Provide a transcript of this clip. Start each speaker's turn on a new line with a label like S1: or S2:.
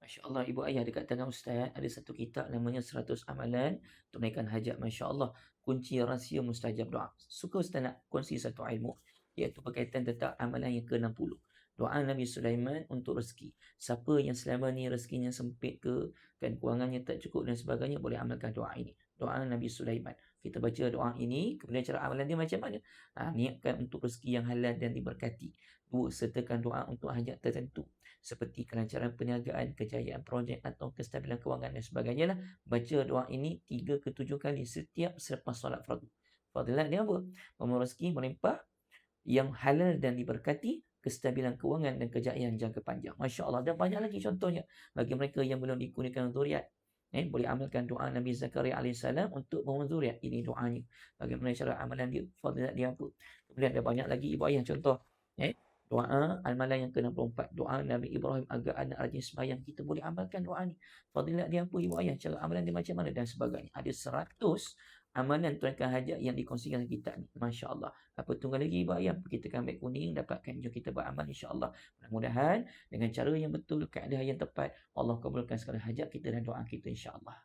S1: Masya Allah, ibu ayah dekat tangan ustaz ada satu kitab namanya 100 amalan tunaikan hajat. Masya Allah, kunci rahsia mustajab doa. Suka ustaz nak kongsi satu ilmu iaitu berkaitan tentang amalan yang ke-60. Doa Nabi Sulaiman untuk rezeki. Siapa yang selama ni rezekinya sempit ke, kan kewangannya tak cukup dan sebagainya, boleh amalkan doa ini. Doa Nabi Sulaiman. Kita baca doa ini, kemudian cara amalan dia macam mana? Niatkan untuk rezeki yang halal dan diberkati. Dua, sertakan doa untuk hajat tertentu seperti kelancaran perniagaan, kejayaan projek atau kestabilan kewangan dan sebagainya lah. Baca doa ini 3 ke 7 kali setiap selepas solat fardu. Fadilat dia apa? Memohon rezeki melimpah, yang halal dan diberkati, kestabilan kewangan dan kejayaan jangka panjang. Masya Allah. Dan banyak lagi contohnya. Bagi mereka yang belum dikurniakan zuriat, boleh amalkan doa Nabi Zakaria alaihissalam untuk memohon zuriat. Ini doanya. Bagaimana cara amalan dia, fadilat dia apa. Kemudian ada banyak lagi ibu ayah contoh. Doa Al-Malan yang ke-64. Doa Nabi Ibrahim agar anak rajin sembahyang. Kita boleh amalkan doa ni. Fadilat dia apa ibu ayah? Cara amalan dia macam mana dan sebagainya. Ada 100 amalan tunaikan hajat yang dikongsikan kita ni. Masya Allah. Apa tunggu lagi ibu ayah? Kita kan baik kuning dapatkan. Jom kita beramal insya Allah. Mudah-mudahan dengan cara yang betul, keadaan yang tepat, Allah kabulkan segala hajat kita dan doa kita insya Allah.